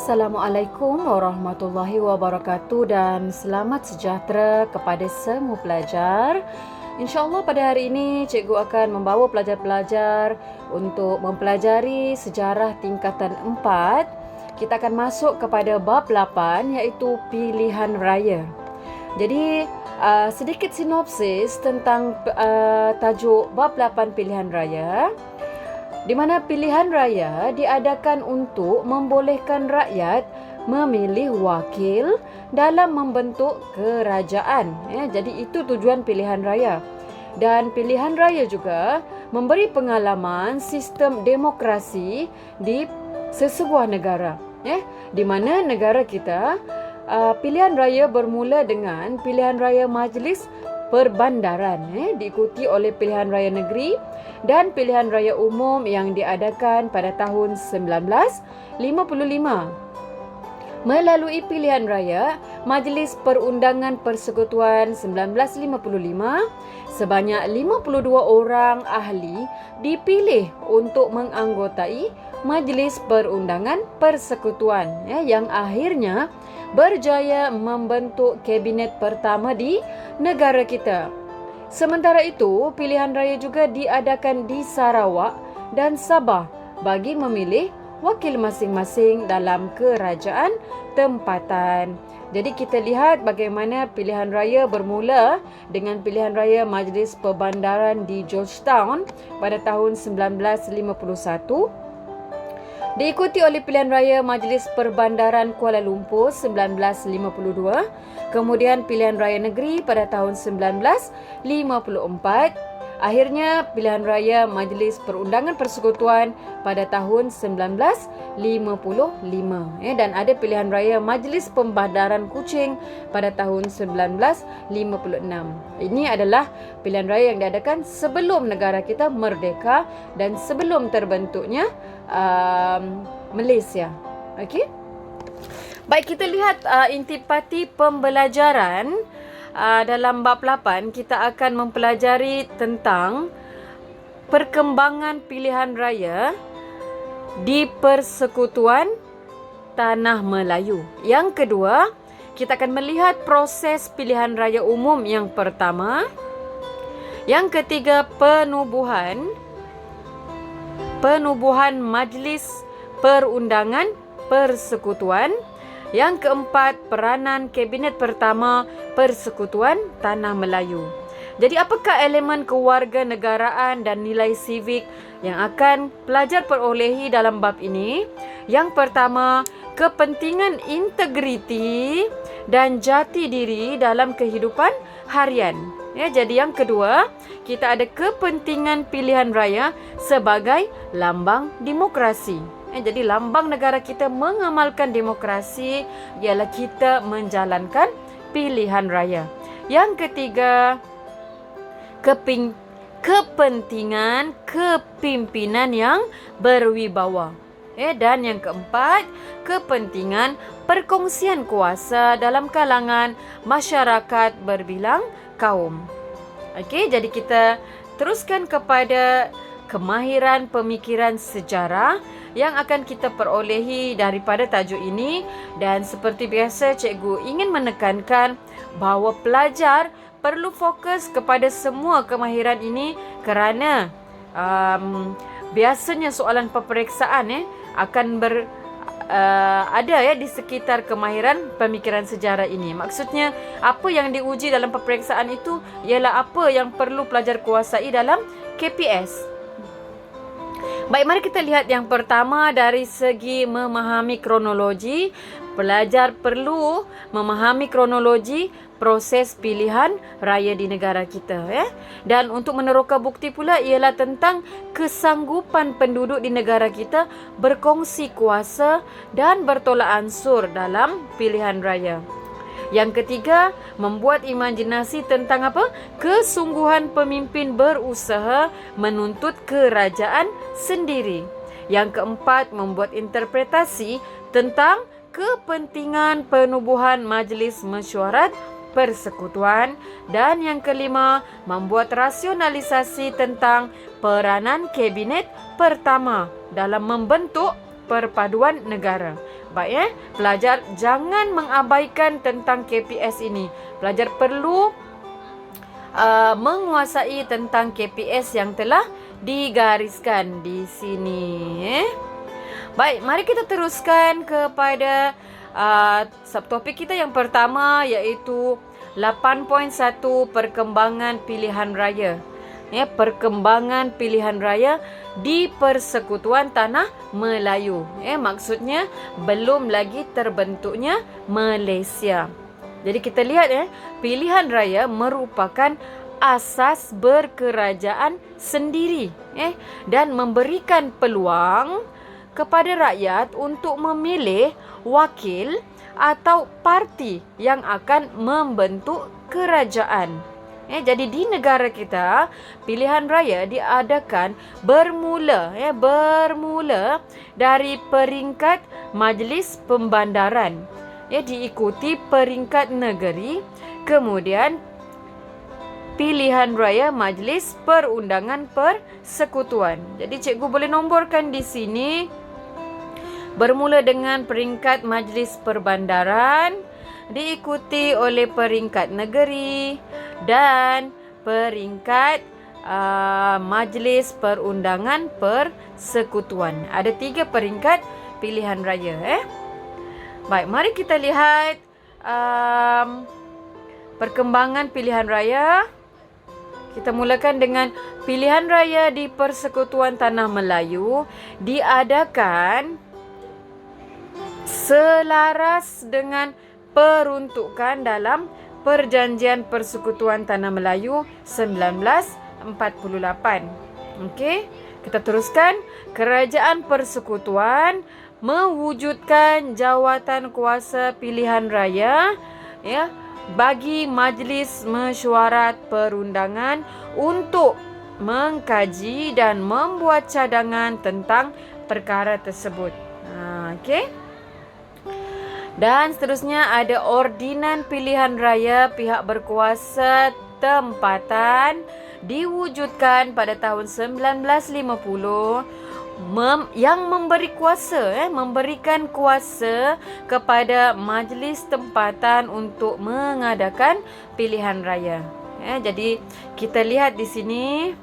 Assalamualaikum warahmatullahi wabarakatuh dan selamat sejahtera kepada semua pelajar. InsyaAllah pada hari ini cikgu akan membawa pelajar-pelajar untuk mempelajari sejarah tingkatan 4. Kita akan masuk kepada bab 8 iaitu pilihan raya. Jadi sedikit sinopsis tentang tajuk bab 8 pilihan raya. Di mana pilihan raya diadakan untuk membolehkan rakyat memilih wakil dalam membentuk kerajaan. Jadi itu tujuan pilihan raya. Dan pilihan raya juga memberi pengalaman sistem demokrasi di sesebuah negara. Di mana negara kita pilihan raya bermula dengan pilihan raya majlis perbandaran, diikuti oleh pilihan raya negeri dan pilihan raya umum yang diadakan pada tahun 1955. Melalui pilihan raya Majlis Perundangan Persekutuan 1955, sebanyak 52 orang ahli dipilih untuk menganggotai Majlis Perundangan Persekutuan yang akhirnya berjaya membentuk kabinet pertama di negara kita. Sementara itu, pilihan raya juga diadakan di Sarawak dan Sabah bagi memilih wakil masing-masing dalam kerajaan tempatan. Jadi kita lihat bagaimana pilihan raya bermula dengan pilihan raya Majlis Perbandaran di Georgetown pada tahun 1951. Diikuti oleh pilihan raya Majlis Perbandaran Kuala Lumpur 1952, kemudian pilihan raya negeri pada tahun 1954, akhirnya pilihan raya Majlis Perundangan Persekutuan pada tahun 1955, dan ada pilihan raya Majlis Pembandaran Kuching pada tahun 1956. Ini adalah pilihan raya yang diadakan sebelum negara kita merdeka dan sebelum terbentuknya Malaysia. Okey. Baik, kita lihat intipati pembelajaran dalam bab 8. Kita akan mempelajari tentang perkembangan pilihan raya di Persekutuan Tanah Melayu. Yang kedua, kita akan melihat proses pilihan raya umum yang pertama. Yang ketiga, penubuhan Majlis Perundangan Persekutuan. Yang keempat, peranan kabinet pertama Persekutuan Tanah Melayu. Jadi apakah elemen kewarganegaraan dan nilai sivik yang akan pelajar perolehi dalam bab ini? Yang pertama, kepentingan integriti dan jati diri dalam kehidupan harian. Jadi yang kedua, kita ada kepentingan pilihan raya sebagai lambang demokrasi. Jadi lambang negara kita mengamalkan demokrasi ialah kita menjalankan pilihan raya. Yang ketiga, kepentingan kepimpinan yang berwibawa. Dan yang keempat, kepentingan perkongsian kuasa dalam kalangan masyarakat berbilang kaum. Okey, jadi kita teruskan kepada kemahiran pemikiran sejarah yang akan kita perolehi daripada tajuk ini. Dan seperti biasa, cikgu ingin menekankan bahawa pelajar perlu fokus kepada semua kemahiran ini kerana biasanya soalan peperiksaan akan ada di sekitar kemahiran pemikiran sejarah ini. Maksudnya, apa yang diuji dalam peperiksaan itu ialah apa yang perlu pelajar kuasai dalam KPS. Baik, mari kita lihat yang pertama dari segi memahami kronologi. Pelajar perlu memahami kronologi proses pilihan raya di negara kita. Dan untuk meneroka bukti pula ialah tentang kesanggupan penduduk di negara kita berkongsi kuasa dan bertolak ansur dalam pilihan raya. Yang ketiga, membuat imajinasi tentang kesungguhan pemimpin berusaha menuntut kerajaan sendiri. Yang keempat, membuat interpretasi tentang kepentingan penubuhan Majlis Mesyuarat Persekutuan. Dan yang kelima, membuat rasionalisasi tentang peranan kabinet pertama dalam membentuk perpaduan negara. Baik pelajar jangan mengabaikan tentang KPS ini. Pelajar perlu menguasai tentang KPS yang telah digariskan di sini. Baik, mari kita teruskan kepada subtopik kita yang pertama, iaitu 8.1 perkembangan pilihan raya. Perkembangan pilihan raya di Persekutuan Tanah Melayu. Maksudnya belum lagi terbentuknya Malaysia. Jadi kita lihat pilihan raya merupakan asas berkerajaan sendiri dan memberikan peluang kepada rakyat untuk memilih wakil atau parti yang akan membentuk kerajaan. Jadi di negara kita, pilihan raya diadakan bermula dari peringkat Majlis Pembandaran, diikuti peringkat negeri, kemudian pilihan raya Majlis Perundangan Persekutuan. Jadi cikgu boleh nomborkan di sini, bermula dengan peringkat Majlis Perbandaran, diikuti oleh peringkat negeri dan peringkat Majlis Perundangan Persekutuan. Ada 3 peringkat pilihan raya. Baik, mari kita lihat perkembangan pilihan raya. Kita mulakan dengan pilihan raya di Persekutuan Tanah Melayu diadakan selaras dengan peruntukan dalam Perjanjian Persekutuan Tanah Melayu 1948. Okey, kita teruskan. Kerajaan Persekutuan mewujudkan jawatan kuasa pilihan raya bagi Majlis Mesyuarat Perundangan untuk mengkaji dan membuat cadangan tentang perkara tersebut. Okey. Dan seterusnya ada Ordinan Pilihan Raya Pihak Berkuasa Tempatan diwujudkan pada tahun 1950 yang memberi kuasa, memberikan kuasa kepada majlis tempatan untuk mengadakan pilihan raya. Jadi kita lihat di sini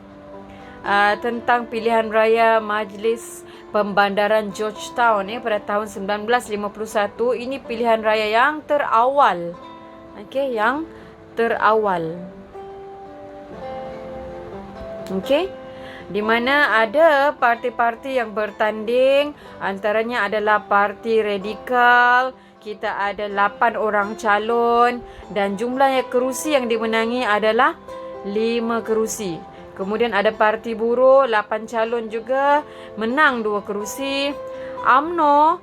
tentang pilihan raya Majlis Pembandaran Georgetown pada tahun 1951. Ini pilihan raya yang terawal. Okey, yang terawal. Okey. Di mana ada parti-parti yang bertanding, antaranya adalah Parti Radikal. Kita ada 8 orang calon dan jumlah kerusi yang dimenangi adalah 5 kerusi. Kemudian ada Parti Buruh, 8 calon juga, menang 2 kerusi. UMNO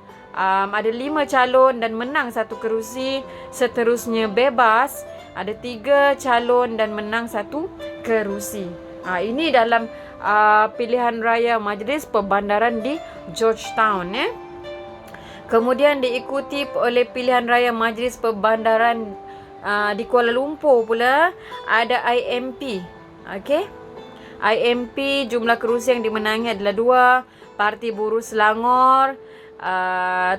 ada 5 calon dan menang 1 kerusi. Seterusnya Bebas, ada 3 calon dan menang 1 kerusi. Ini dalam pilihan raya Majlis Pembandaran di Georgetown. Kemudian diikuti oleh pilihan raya Majlis Pembandaran di Kuala Lumpur pula, ada IMP. Okey. IMP jumlah kerusi yang dimenangi adalah 2. Parti Buruh Selangor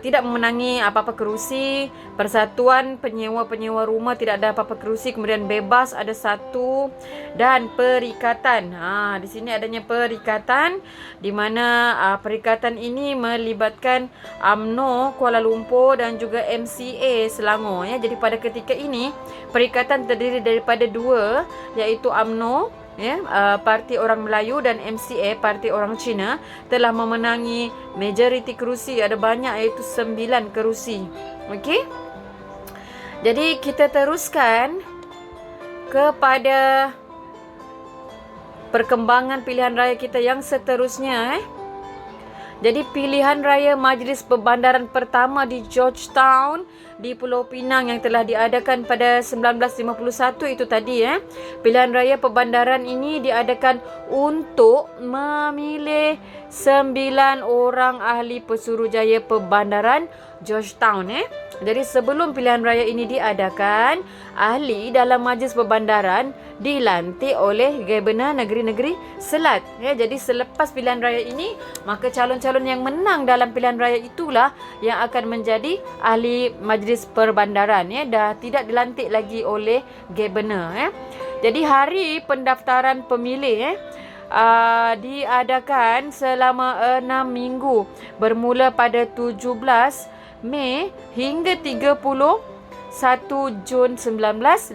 tidak memenangi apa-apa kerusi. Persatuan Penyewa Rumah tidak ada apa-apa kerusi. Kemudian Bebas ada 1. Dan Perikatan. Di sini adanya Perikatan, di mana perikatan ini melibatkan UMNO Kuala Lumpur dan juga MCA Selangor. Jadi pada ketika ini perikatan terdiri daripada 2, iaitu UMNO Parti Orang Melayu dan MCA Parti Orang Cina telah memenangi majoriti kerusi, ada banyak, iaitu 9 kerusi. Okey. Jadi kita teruskan kepada perkembangan pilihan raya kita yang seterusnya. Jadi pilihan raya Majlis Pembandaran pertama di Georgetown di Pulau Pinang yang telah diadakan pada 1951 itu tadi. Pilihan raya Pembandaran ini diadakan untuk memilih 9 orang ahli pesuruhjaya perbandaran Georgetown. Jadi sebelum pilihan raya ini diadakan, ahli dalam majlis perbandaran dilantik oleh Gabenor negeri-negeri Selat. Jadi selepas pilihan raya ini, maka calon-calon yang menang dalam pilihan raya itulah yang akan menjadi ahli majlis perbandaran. Dah tidak dilantik lagi oleh Gabenor. Jadi hari pendaftaran pemilih diadakan selama 6 minggu bermula pada 17 Mei hingga 31 Jun 1951.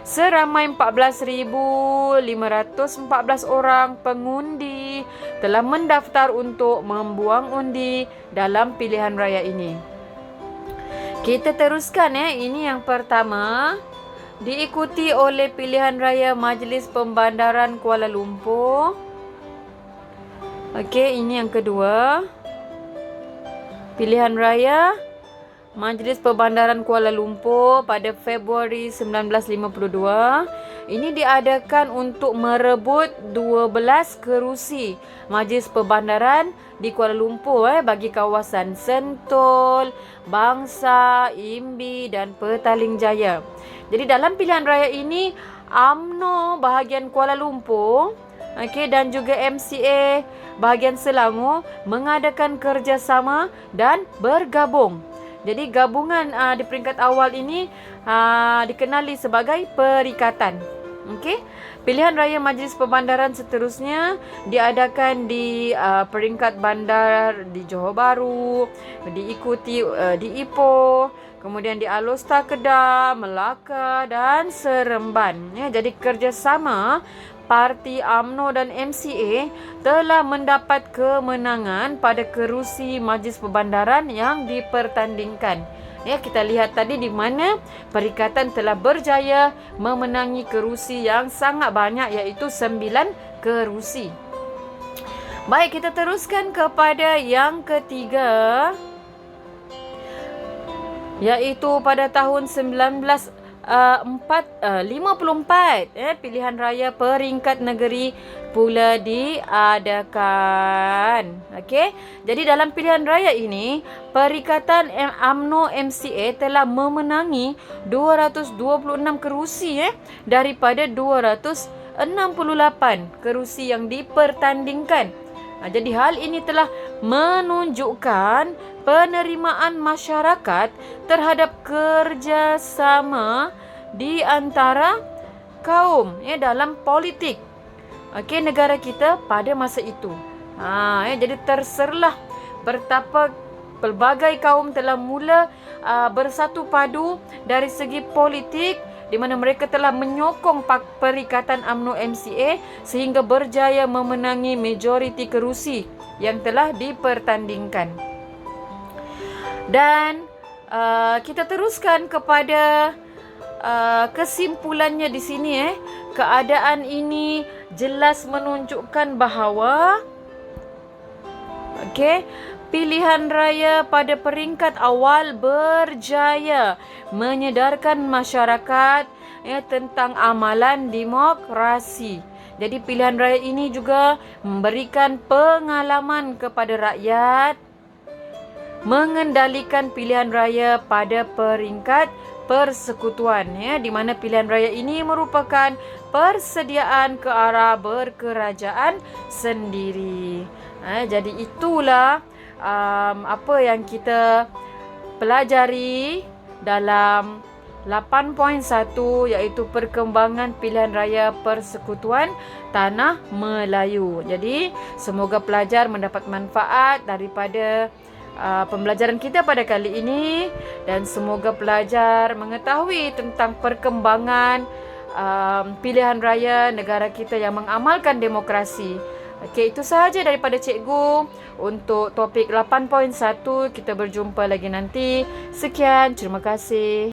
Seramai 14,514 orang pengundi telah mendaftar untuk membuang undi dalam pilihan raya ini. Kita teruskan ini yang pertama, diikuti oleh pilihan raya Majlis Pembandaran Kuala Lumpur. Okey, ini yang kedua. Pilihan raya Majlis Perbandaran Kuala Lumpur pada Februari 1952. Ini diadakan untuk merebut 12 kerusi Majlis Perbandaran di Kuala Lumpur bagi kawasan Sentul, Bangsa, Imbi dan Petaling Jaya. Jadi dalam pilihan raya ini, UMNO bahagian Kuala Lumpur dan juga MCA bahagian Selangor mengadakan kerjasama dan bergabung. Jadi gabungan di peringkat awal ini dikenali sebagai perikatan. Pilihan raya Majlis Perbandaran seterusnya diadakan di peringkat bandar di Johor Bahru, diikuti di Ipoh, kemudian di Alor Kedah, Melaka dan Seremban. Jadi kerjasama parti UMNO dan MCA telah mendapat kemenangan pada kerusi Majlis Perbandaran yang dipertandingkan. Kita lihat tadi di mana perikatan telah berjaya memenangi kerusi yang sangat banyak, iaitu 9 kerusi. Baik, kita teruskan kepada yang ketiga, iaitu pada tahun 1954 pilihan raya peringkat negeri pula diadakan. Jadi dalam pilihan raya ini, Perikatan UMNO MCA telah memenangi 226 kerusi daripada 268 kerusi yang dipertandingkan. Jadi hal ini telah menunjukkan penerimaan masyarakat terhadap kerjasama di antara kaum dalam politik negara kita pada masa itu. Jadi terserlah betapa pelbagai kaum telah mula bersatu padu dari segi politik, di mana mereka telah menyokong Perikatan UMNO MCA sehingga berjaya memenangi majoriti kerusi yang telah dipertandingkan. Dan kita teruskan kepada kesimpulannya di sini. Keadaan ini jelas menunjukkan bahawa pilihan raya pada peringkat awal berjaya menyedarkan masyarakat tentang amalan demokrasi. Jadi pilihan raya ini juga memberikan pengalaman kepada rakyat mengendalikan pilihan raya pada peringkat persekutuan, di mana pilihan raya ini merupakan persediaan ke arah berkerajaan sendiri. Jadi itulah apa yang kita pelajari dalam 8.1, iaitu perkembangan pilihan raya persekutuan Tanah Melayu. Jadi semoga pelajar mendapat manfaat daripada pembelajaran kita pada kali ini, dan semoga pelajar mengetahui tentang perkembangan pilihan raya negara kita yang mengamalkan demokrasi. Itu sahaja daripada cikgu untuk topik 8.1. Kita berjumpa lagi nanti. Sekian, terima kasih.